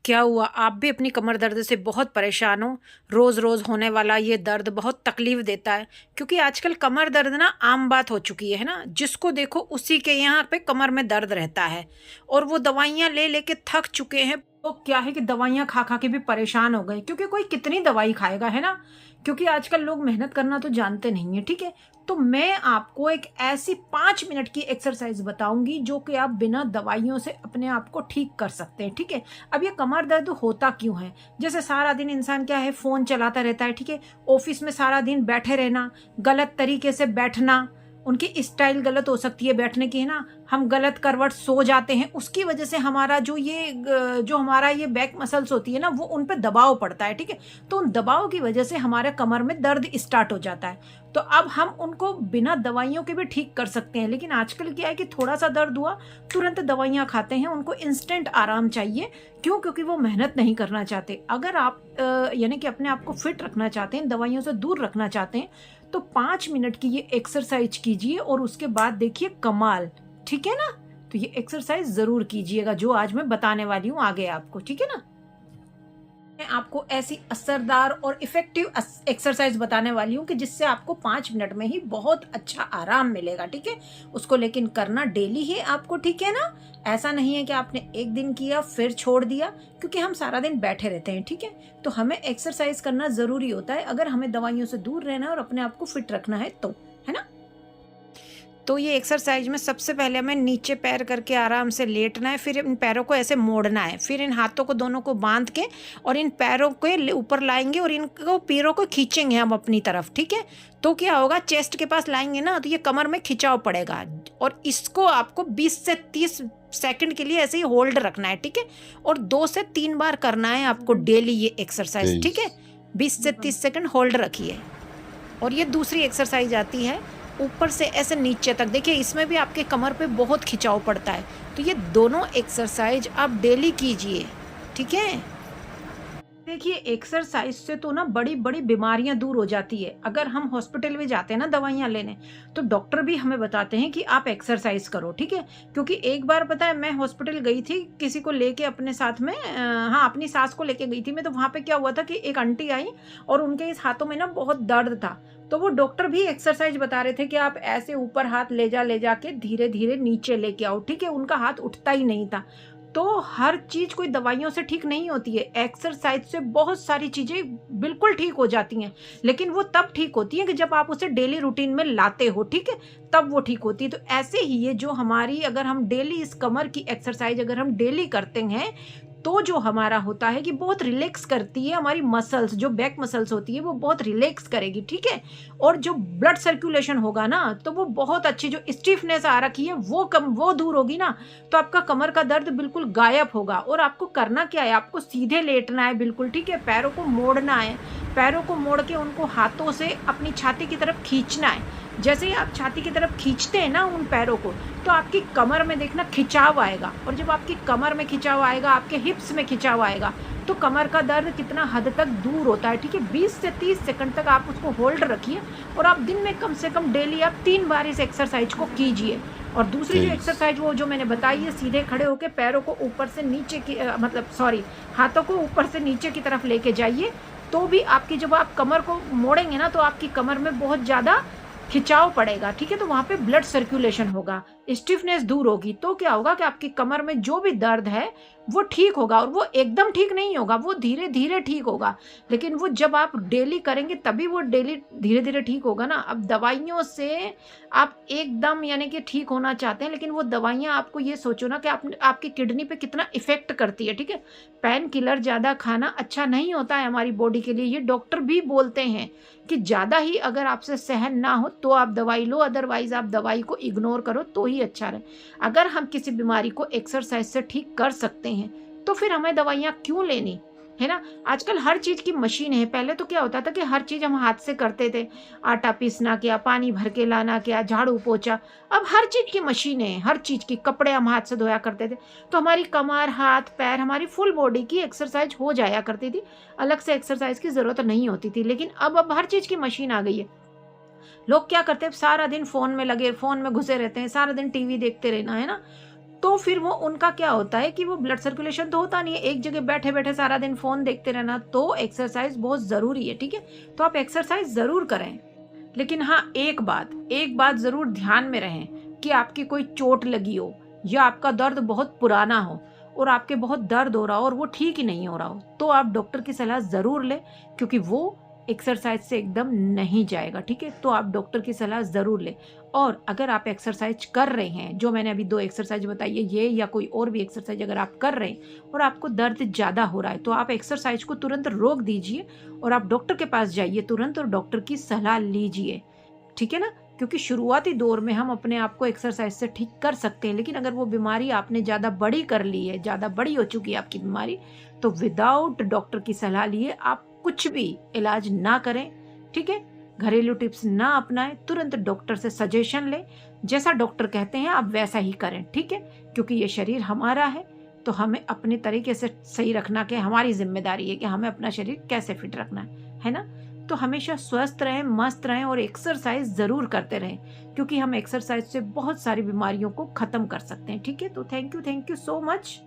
क्या हुआ? आप भी अपनी कमर दर्द से बहुत परेशान हो? रोज़-रोज़ होने वाला ये दर्द बहुत तकलीफ़ देता है, क्योंकि आजकल कमर दर्द ना आम बात हो चुकी है ना? जिसको देखो उसी के यहाँ पे कमर में दर्द रहता है और वो दवाइयाँ ले-ले के थक चुके हैं। तो क्या है कि दवाइयाँ खा-खा के भी परेशान हो गए, क्योंकि कोई कितनी दवाई खाएगा, है ना? क्योंकि आजकल लोग मेहनत करना तो जानते नहीं हैं, ठीक है? तो मैं आपको एक ऐसी 5 मिनट की एक्सरसाइज़ बताऊँगी जो कि आप बिना दवाइयों से अपने आप को ठीक कर सकते हैं, ठीक है? अब ये कमर दर्द होता क्यों है? जैसे सारा दिन इंसान क्या है, फ़ोन चलाता रहता है, ठीक है? ऑफ़िस में सारा दिन बैठे रहना, गलत तरीके से बैठना, उनकी स्टाइल गलत हो सकती है बैठने की, है ना? हम गलत करवट सो जाते हैं, उसकी वजह से हमारा जो हमारा ये बैक मसल्स होती है ना, वो उन पे दबाव पड़ता है, ठीक है? तो उन दबाव की वजह से हमारे कमर में दर्द स्टार्ट हो जाता है। तो अब हम उनको बिना दवाइयों के भी ठीक कर सकते हैं, लेकिन आजकल क्या है कि थोड़ा-सा दर्द हुआ, तुरंत दवाइयाँ खाते हैं, उनको इंस्टेंट आराम चाहिए। क्यों? क्योंकि वो मेहनत नहीं करना चाहते। अगर आप यानी कि अपने आप को फिट रखना चाहते हैं, दवाइयों से दूर रखना चाहते हैं, तो 5 मिनट की ये एक्सरसाइज कीजिए और उसके बाद देखिए कमाल, ठीक है ना? तो ये एक्सरसाइज ज़रूर कीजिएगा जो आज मैं बताने वाली हूँ आगे आपको, ठीक है ना? मैं आपको ऐसी असरदार और इफ़ेक्टिव एक्सरसाइज बताने वाली हूँ कि जिससे आपको 5 मिनट में ही बहुत अच्छा आराम मिलेगा, ठीक है? उसको लेकिन करना डेली है आपको, ठीक है ना? ऐसा नहीं है कि आपने एक दिन किया फिर छोड़ दिया, क्योंकि हम सारा दिन बैठे रहते हैं, ठीक है? तो हमें एक्सरसाइज करना ज़रूरी होता है अगर हमें दवाइयों से दूर रहना है और अपने आप को फिट रखना है तो, है ना? तो ये एक्सरसाइज में सबसे पहले हमें नीचे पैर करके आराम से लेटना है, फिर इन पैरों को ऐसे मोड़ना है, फिर इन हाथों को दोनों को बांध के और इन पैरों के ऊपर लाएंगे और इनको पैरों को खींचेंगे हम अपनी तरफ, ठीक है? तो क्या होगा, चेस्ट के पास लाएंगे ना तो ये कमर में खिंचाव पड़ेगा और इसको आपको 20 से 30 सेकंड के लिए ऐसे ही होल्ड रखना है, ठीक है? और 2 से 3 बार करना है आपको डेली ये एक्सरसाइज, ठीक है? 20 से 30 सेकंड होल्ड रखिए। और ये दूसरी एक्सरसाइज आती है ऊपर से ऐसे नीचे तक, देखिए इसमें भी आपके कमर पे बहुत खिंचाव पड़ता है। तो ये दोनों एक्सरसाइज आप डेली कीजिए, ठीक है? देखिए एक्सरसाइज से तो ना बड़ी बड़ी बीमारियां दूर हो जाती है। अगर हम हॉस्पिटल में जाते हैं ना दवाइयां लेने, तो डॉक्टर भी हमें बताते हैं कि आप एक्सरसाइज करो, ठीक है? क्योंकि एक बार पता है मैं हॉस्पिटल गई थी किसी को लेके अपने साथ में, हाँ अपनी सास को लेके गई थी मैं। तो वहां पे क्या हुआ था कि एक आंटी आई और उनके इस हाथों में ना बहुत दर्द था। तो वो डॉक्टर भी एक्सरसाइज बता रहे थे कि आप ऐसे ऊपर हाथ ले जा के धीरे धीरे नीचे लेके आओ, ठीक है? उनका हाथ उठता ही नहीं था। तो हर चीज कोई दवाइयों से ठीक नहीं होती है, एक्सरसाइज से बहुत सारी चीजें बिल्कुल ठीक हो जाती हैं। लेकिन वो तब ठीक होती है कि जब आप उसे डेली रूटीन में लाते हो, ठीक है? तब वो ठीक होती है। तो ऐसे ही ये जो हमारी, अगर हम डेली इस कमर की एक्सरसाइज अगर हम डेली करते हैं, तो जो हमारा होता है कि बहुत रिलैक्स करती है हमारी मसल्स, जो बैक मसल्स होती है वो बहुत रिलैक्स करेगी, ठीक है? और जो ब्लड सर्कुलेशन होगा ना, तो वो बहुत अच्छी, जो स्टिफनेस आ रखी है वो दूर होगी ना, तो आपका कमर का दर्द बिल्कुल गायब होगा। और आपको करना क्या है, आपको सीधे लेटना है बिल्कुल, ठीक है? पैरों को मोड़ना है, पैरों को मोड़ के उनको हाथों से अपनी छाती की तरफ खींचना है। जैसे ही आप छाती की तरफ खींचते हैं ना उन पैरों को, तो आपकी कमर में देखना खिंचाव आएगा। और जब आपकी कमर में खिंचाव आएगा, आपके हिप्स में खिंचाव आएगा, तो कमर का दर्द कितना हद तक दूर होता है, ठीक है? 20 से 30 सेकंड तक आप उसको होल्ड रखिए और आप दिन में कम से कम डेली आप 3 बार इस एक्सरसाइज को कीजिए। और दूसरी जो तेईस। एक्सरसाइज वो जो मैंने बताई है, सीधे खड़े होकर पैरों को ऊपर से नीचे की मतलब सॉरी, हाथों को ऊपर से नीचे की तरफ लेके जाइए। तो भी आपकी, जब आप कमर को मोड़ेंगे ना, तो आपकी कमर में बहुत ज़्यादा खिंचाव पड़ेगा, ठीक है? तो वहां पे ब्लड सर्कुलेशन होगा, स्टिफनेस दूर होगी। तो क्या होगा कि आपकी कमर में जो भी दर्द है वो ठीक होगा। और वो एकदम ठीक नहीं होगा, वो धीरे धीरे ठीक होगा। लेकिन वो जब आप डेली करेंगे तभी वो डेली धीरे धीरे ठीक होगा ना। अब दवाइयों से आप एकदम यानी कि ठीक होना चाहते हैं, लेकिन वो दवाइयां, आपको ये सोचो ना कि आपकी किडनी पे कितना इफेक्ट करती है, ठीक है? पेन किलर ज्यादा खाना अच्छा नहीं होता है हमारी बॉडी के लिए, ये डॉक्टर भी बोलते हैं कि ज़्यादा ही अगर आपसे सहन ना हो तो आप दवाई लो, अदरवाइज आप दवाई को इग्नोर करो तो ही अच्छा रहे। अगर हम किसी बीमारी को एक्सरसाइज से ठीक कर सकते हैं तो फिर हमें दवाइयाँ क्यों लेनी, है ना? आजकल हर चीज़ की मशीन है। पहले तो क्या होता था कि हर चीज़ हम हाथ से करते थे, आटा पीसना क्या, पानी भर के लाना क्या, झाड़ू पोछा। अब हर चीज़ की मशीन है, हर चीज़ की, कपड़े हम हाथ से धोया करते थे। तो हमारी कमर, हाथ, पैर, हमारी फुल बॉडी की एक्सरसाइज हो जाया करती थी, अलग से एक्सरसाइज की ज़रूरत नहीं होती थी। लेकिन अब हर चीज़ की मशीन आ गई है। लोग क्या करते हैं, सारा दिन फ़ोन में लगे, फ़ोन में घुसे रहते हैं, सारा दिन टीवी देखते रहना, है ना? तो फिर वो उनका क्या होता है कि वो ब्लड सर्कुलेशन तो होता नहीं है, एक जगह बैठे बैठे सारा दिन फ़ोन देखते रहना। तो एक्सरसाइज बहुत ज़रूरी है, ठीक है। तो आप एक्सरसाइज ज़रूर करें, लेकिन हाँ एक बात ज़रूर ध्यान में रहें कि आपकी कोई चोट लगी हो या आपका दर्द बहुत पुराना हो और आपके बहुत दर्द हो रहा हो और वो ठीक ही नहीं हो रहा हो, तो आप डॉक्टर की सलाह ज़रूर लें, क्योंकि वो एक्सरसाइज से एकदम नहीं जाएगा, ठीक है। तो आप डॉक्टर की सलाह ज़रूर लें। और अगर आप एक्सरसाइज कर रहे हैं, जो मैंने अभी 2 एक्सरसाइज बताई है, ये या कोई और भी एक्सरसाइज अगर आप कर रहे हैं और आपको दर्द ज़्यादा हो रहा है, तो आप एक्सरसाइज को तुरंत रोक दीजिए और आप डॉक्टर के पास जाइए तुरंत और डॉक्टर की सलाह लीजिए, ठीक है ना। क्योंकि शुरुआती दौर में हम अपने आप को एक्सरसाइज से ठीक कर सकते हैं, लेकिन अगर वो बीमारी आपने ज़्यादा बड़ी कर ली है, ज़्यादा बड़ी हो चुकी है आपकी बीमारी, तो विदाउट डॉक्टर की सलाह लिए आप कुछ भी इलाज ना करें, ठीक है। घरेलू टिप्स ना अपनाएं, तुरंत डॉक्टर से सजेशन लें, जैसा डॉक्टर कहते हैं आप वैसा ही करें, ठीक है। क्योंकि ये शरीर हमारा है, तो हमें अपने तरीके से सही रखना के हमारी जिम्मेदारी है कि हमें अपना शरीर कैसे फिट रखना है ना। तो हमेशा स्वस्थ रहें, मस्त रहें और एक्सरसाइज ज़रूर करते रहें, क्योंकि हम एक्सरसाइज से बहुत सारी बीमारियों को ख़त्म कर सकते हैं, ठीक है। तो थैंक यू सो मच।